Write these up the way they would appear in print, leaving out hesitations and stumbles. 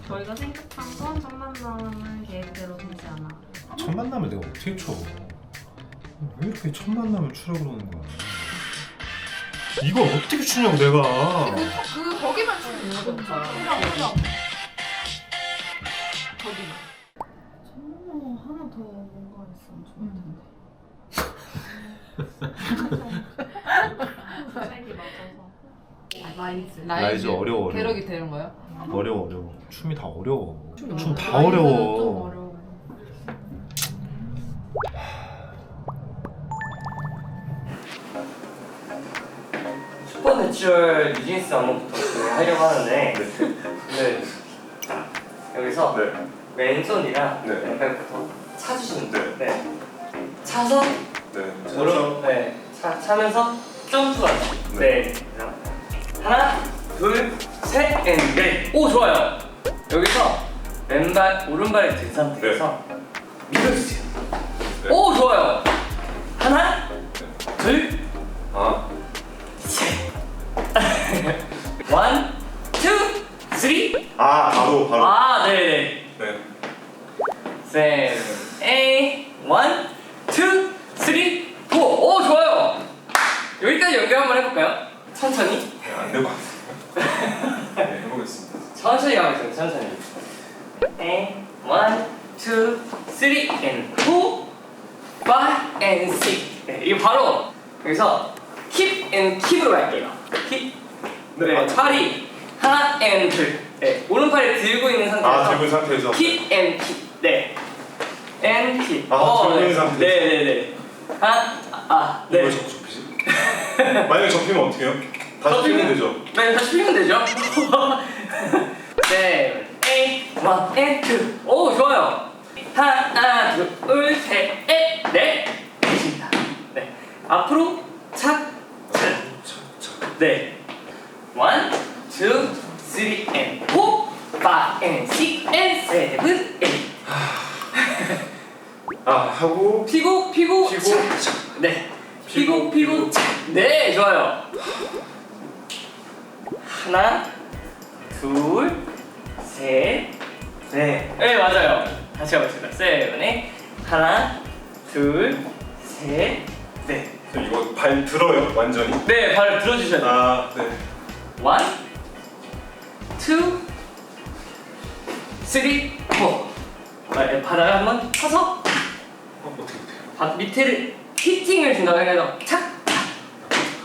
저희가 생각한 건 첫 만남은 계획대로 되지 않아. 첫 만남을 내가 어떻게 쳐? 왜 이렇게 첫 만남을 추려 그러는 거야? 이걸 어떻게 추냐고 내가. 거기만 주는 거거든. 거기만. 하나 더 뭔가 있으면 좋을 텐데. 색이 맞아서. 라이즈 어려워. 계력이 되는 거예요? 어려워. 춤이 다 어려워. 춤 다 좀 어려워. 어려워. 슈퍼내추럴 뉴진스 안무부터 하려고 하는데 네. 여기서 왼손이랑 네. 왼발부터 차주시면 돼요. 네. 네. 차서 네. 무릎 차면서 점프하기. 네. 하나, 둘, 셋, 넷. 오 좋아요. 여기서 왼발 오른발을 든 상태에서 밀어주세요. 네. 오 좋아요. 하나, 둘, 아. 셋. 원, 투, 쓰리. 바로. 아 네네. 네. 세븐, 에잇, 원, 투, 쓰리, 포. 오 좋아요. 여기까지 연결 한번 해볼까요? 천천히. 네, 안 될 것 같아요. 네, 해보겠습니다. 천천히 가겠습니다. 천천히. 에잇, 원, 투, 쓰리, 앤 포, 파이브, 앤 식. 네, 이거 바로 여기서 킵 앤 킵으로 갈게요. 킵. 네, 팔이 하나 앤 둘. 네, 오른팔을 들고 있는 상태에서 들고 있는 상태에서. 킵 앤 킵. 네. 앤 킵. 들고 있는 상태에서. 네네네. 네. 왜 자꾸 접히지? 만약에 접히면 어떻게 해요? 다시 피면 되죠? 네, 다시 피면 되죠. 세븐, 에잇, 원, 앤 투. 오, 좋아요. 하나, 둘, 셋, 넷. 됐습니다. 네. 앞으로 착, 착. 네. 원, 투, 쓰리, 앤 포, 파이브, 앤 식, 앤 세븐, 에잇. 하고 피고, 피고, 착, 착. 네. 피고, 착. 네, 좋아요. 하나, 둘, 셋, 넷. 네, 맞아요. 다시 가보겠습니다. 세븐에 하나, 둘, 셋, 넷. 이거 발 들어요? 완전히? 네, 발을 들어주셔야 돼요. 네. 원, 투, 쓰리, 포. 바닥을 한번 쳐서 어떻게 밑에를 히팅을 준다고 해서 착, 착.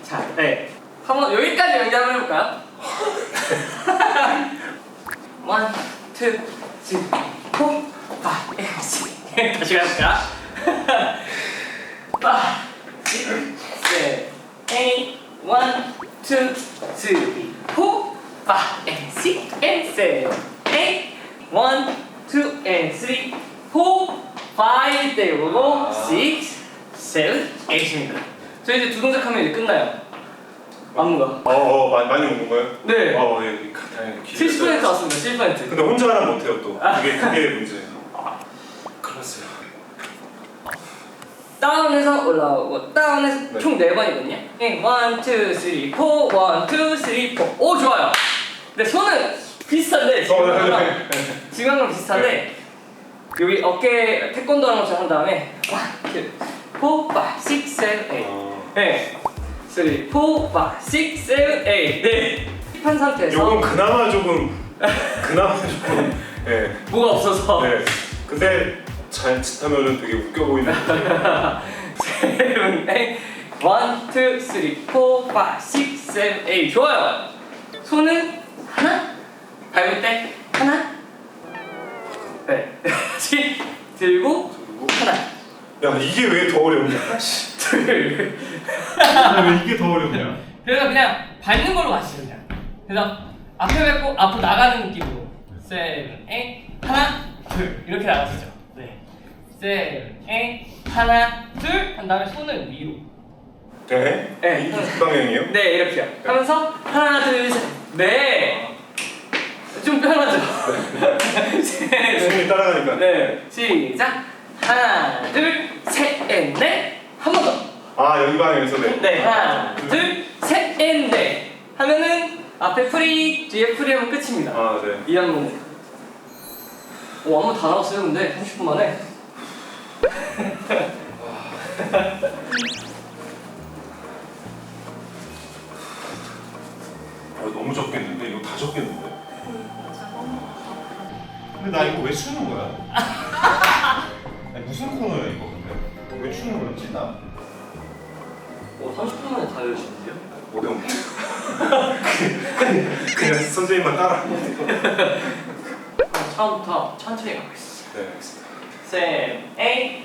자, 네. 한번 여기까지 연기 한번 해볼까요? 원, 투, 쓰리, 포, 파이브, 식. 다시 가볼까? 파이브, 식, 셋, 에잇, 원, 투, 쓰리, 포, 파이브, 식, 셋, 에잇, 원, 투, 쓰리, 포, 파이브, 네, 오고, 식, 세븐, 에잇입니다. 저희 이제 두 동작 하면 이제 끝나요. 안무가. 많이 온 건가요? 네. 예, 다행히 70% 왔습니다. 70%. 근데 혼자 하나 못해요 또. 그게 문제예요. 클났어요. 다운해서 올라오고 다운해서 네. 총 4번이거든요. 1, 2, 3, 4, 1, 2, 3, 4. 오 좋아요. 근데 손은 비슷한데 지금 한 거랑 비슷한데 여기 어깨 태권도 하는 것처럼 한 다음에 1, 2, 3, 4, 5, 6, 7, 8. 네. 3, 4, 5, 6, 7, 8. 네. 힙한 상태에서 요건 그나마 조금 예. 뭐가 없어서 네. 근데 잘 짓하면은 되게 웃겨 보이는. 7, 8. 1, 2, 3, 4, 5, 6, 7, 8. 좋아요. 손은 하나, 밟을 때 하나, 네, 다시 들고 하나, 야 이게 왜 더 어렵냐? 둘. 왜 이게 더 어렵냐? 그래서 그냥 밟는 걸로 가시죠 그냥. 그래서 앞에 밟고 앞으로 나가는 느낌으로. 7, 8. 하나, 둘 이렇게 나가시죠. 네. 7, 8. 하나, 둘. 한 다음에 손을 위로. 네. 네. 이 방향이요? 네 이렇게요. 하면서 하나 둘 셋. 네. 좀 편하죠. 손이 따라가니까. 네. 시작. 하나 둘 셋, 넷. 한 번 더. 여기 방향에서 네. 네. 하나 둘 셋, 넷. 하면은 앞에 프리, 뒤에 프리 하면 끝입니다. 아 네. 이 안무는. 오, 안무 다 나왔어요, 근데 30분 만에. 너무 적겠는데 이거 다 적겠는데. 근데 나 이거 왜 추는 거야? 아니, 무슨 코너야 이거 근데? 왜 추는 거였지 나? 오, 30분 만에 다 외우시는데요? 어려운. 그냥 선생님만 따라. 처음부터 천천히 가겠습니다. 네 알겠습니다. 7, 8, 1,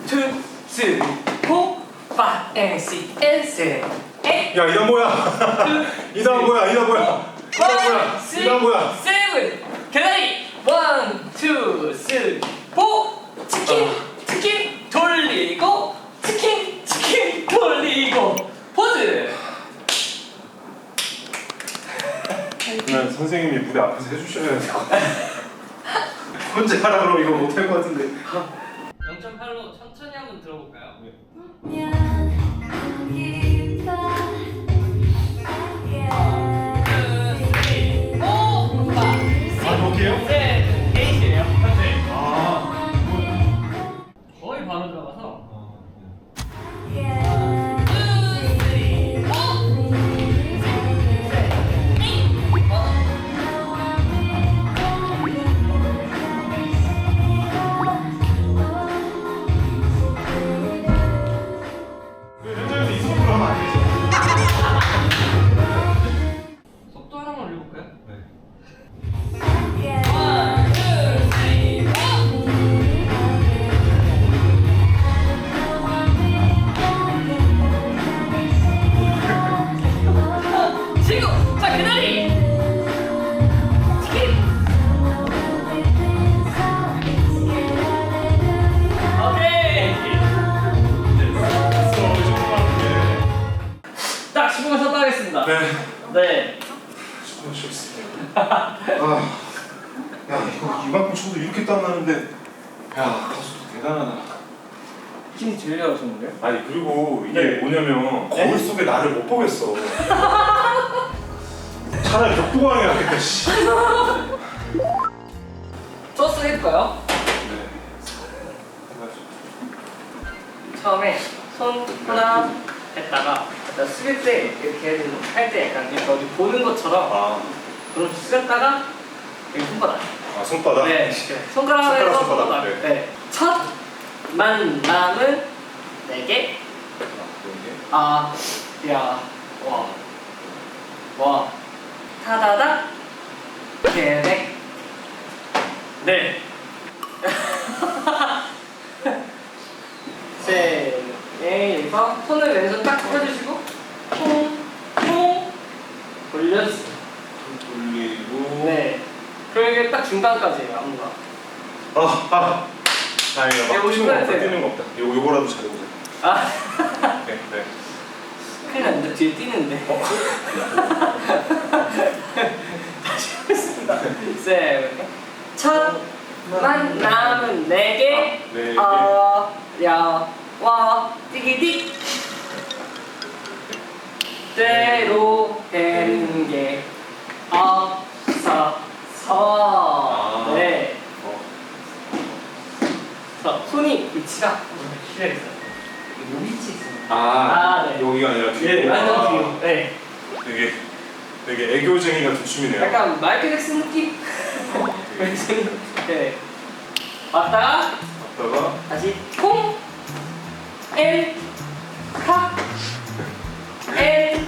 2, 3, 4, 5, 6, 7, 8. 야 이단 뭐야? 이단 뭐야? 이단 뭐야? 이단 뭐야? 이단 뭐야? 7 계단이 1, 2, 3, 4 치킨 돌리고 치킨 돌리고 포즈. 그냥 선생님이 무대 앞에서 해주셔야 돼요. 혼자 하라 그러면 이거 못할 것 같은데. 0.8로 천천히 한번 들어볼까요? 아 여기에요? 네, 에이시예요. 네. 아. 거의 바로 들어가서. 현장에서 이 손으로 하면 안 되죠. 속도 하나만 올려볼까요? 네. 지금 자 그다리 치킨. 오케이. 딱 10분 쉬었다 하겠습니다. 네. 네. 조금 쉬었습니다. 아, 야 이거 이만큼 쳐도 이렇게 땀나는데, 야 가수도 대단하다. 힘 들려 오셨는데요? 아니 그리고 이게 네. 뭐냐면 거울 속에 나를 못 보겠어. 차라리 벽두광이 낫겠다. 씨. 소스 해볼까요? 네. 해가지고. 처음에 손 하나 했다가 일단 숙일 때 이렇게 할 때 약간 이렇게 어디 보는 것처럼 아, 그럼 숙였다가 여기 손바닥. 아 손바닥. 네. 손가락에서 손가락, 손바닥. 네. 네. 첫 만남은 4개. 아, 야, 와, 타다다, 계획. 네. 셋, 넷에서 손을 왼손 딱 펴주시고, 통 돌려주세요. 돌리고. 네. 그러게 딱 중간까지예요, 안무가. 다행이다. 네, 막 뛰는 거 없다. 50%. 뛰는 거 없다. 요거라도 잘해보자. 아, 네, 네. 큰일 났는데 뒤에 뛰는데. 다시 하겠습니다. 셋. 첫 만남은 4개. 네 개. 야, 와, 띠기띠. 때로 되는 게 없어서. 네. 자, 손이 위치가 기다렸어요. 요 위치 있습니다. 네. 여기가 아니라 뒤에. 네, 완전 뒤로. 네. 되게 애교쟁이 같은 춤이네요. 약간 마이클 잭슨 느낌? 네. 왔다가 갔다가 다시 콩, 엘, 카, 엘,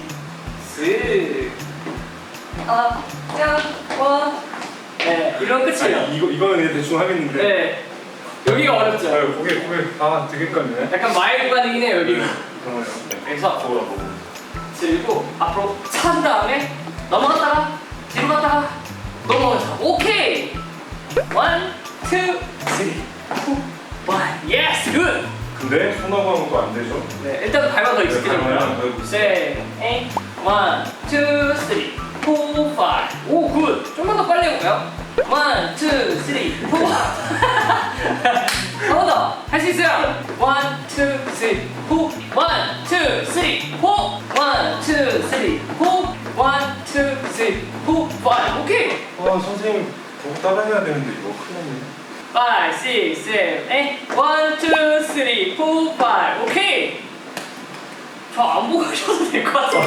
스, 짱, 와. 네, 이런 끝이에요. 아니, 이거는 그냥 대충 하겠는데. 네. 여기가 어렵죠? 고개 되게 깠네. 약간 마일 구간이긴 해요, 여기. 그러네요. 그래서 저거라 보고. 들고 앞으로 찬 다음에 넘어갔다가 뒤로 갔다가 넘어가자. 오케이. 1, 2, 3, 4, 1. 예스, 굿. 근데 손하고 하는 거 안 되죠? 네, 일단 발만 더 익숙해져요. 네, 7, 8, 1, 2, 3, 4, 5. 오, 굿. 좀만 더 빨리 해볼까요? 1, 2, 3, 4. 한 번 더. 할 수 있어요. 1, 2, 3, 4. 1, 2, 3, 4. 1, 2, 3, 4. 1, 2, 5, 오케이. 아 선생님 더 따라해야 되는데 이거 큰일 났네. 5, 6, 7, 8 1, 2, 3, 4, 5 오케이. 저 안 보고 하셔도 될 것 같아요.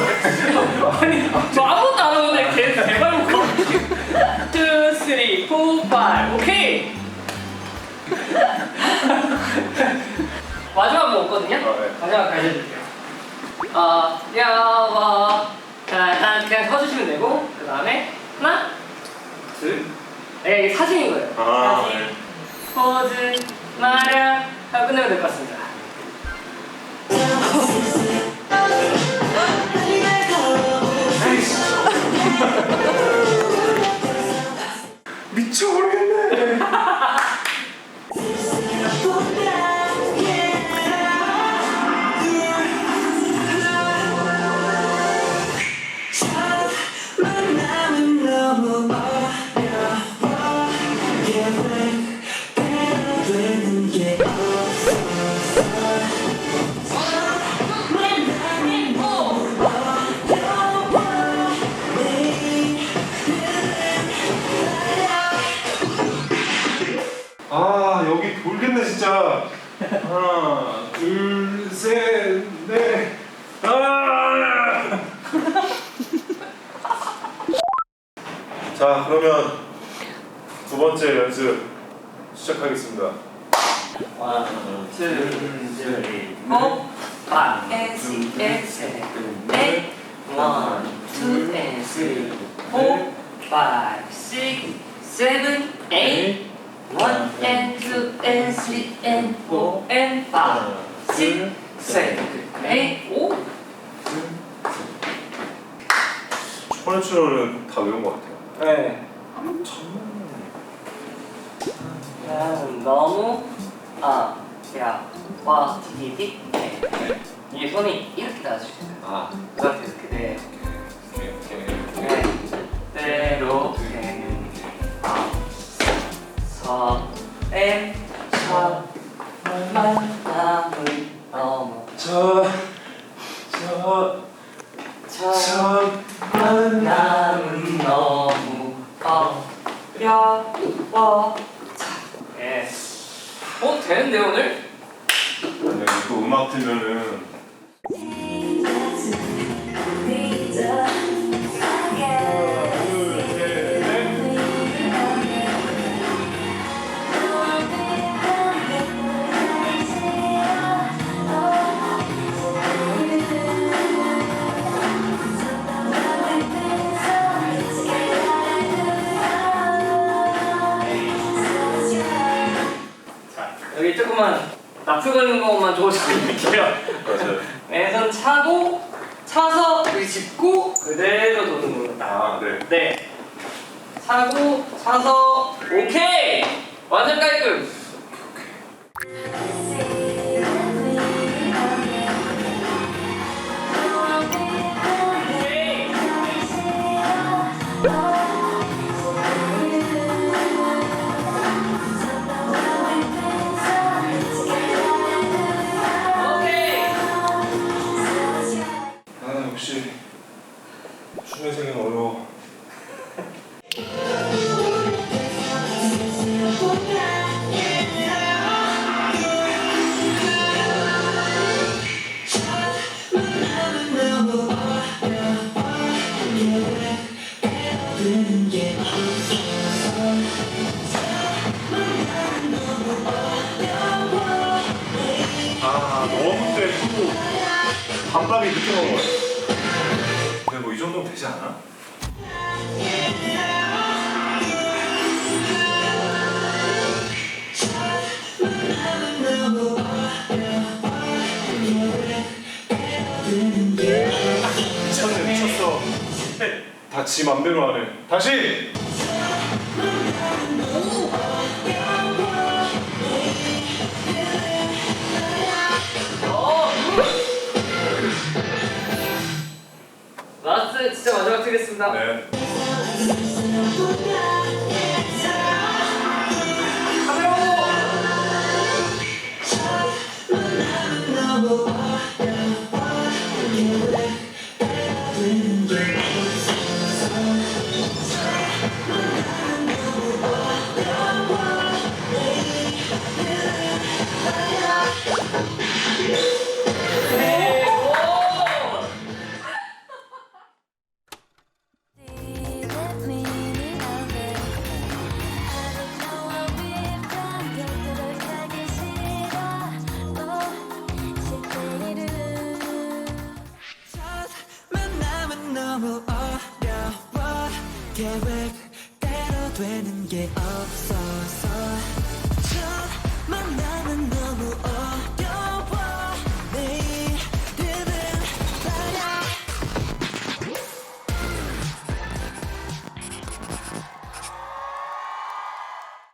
아니 저 아무것도 안 하는데 개발 보고 2, 3, 4, 5 오케이. 마지막 뭐 없거든요? 네. 마지막 알려드릴게요. 야와 그냥 서주시면 되고 그 다음에 하나 둘 네, 이게 사진인 거예요. 아, 사진 네. 포즈 마련 하고 끝내면 될 것 같습니다. 미쳐버리겠네. 아 여기 돌겠네 진짜. 하나 둘셋넷 아! 자 그러면 두 번째 연습 시작하겠습니다. 1, 2, 3, 4, 5 and 6 and 7 8 1, 2 and 3 4 5, 6, 7, 8 1 and 2 and 3 and 4 and 5 6, 7, 8 5 슈퍼내추럴은 다 외운 것 같아요. 네. 너무 와 디디디 이게 손이 이렇게 닿아주시면 아 그 상태에서 그대로 오케이. 그대로 서에 만남을 너무 참 만남은 너무 어려워. 예. 되는데 오늘? 아니 또 음악 틀면은 자, 여기 조금만 납수 걸는 것만 조심할게요. 맞아요. 왼손 차고 차서 여기 짚고 그대로 도는 거다. 아 네. 네. 차고 차서 오케이. 완전 깔끔. 오케이. 오케이. 아 역시 춤의 세계는 어려워. 아 너무 때고 반박이 늦게 먹어요. 근데 뭐 이 정도면 되지 않아? 미쳤네 미쳤어. 다 지 맘대로 하네. 다시. 라스트 진짜 마지막 드리겠습니다. 네. 카메라 보고. 게 없어서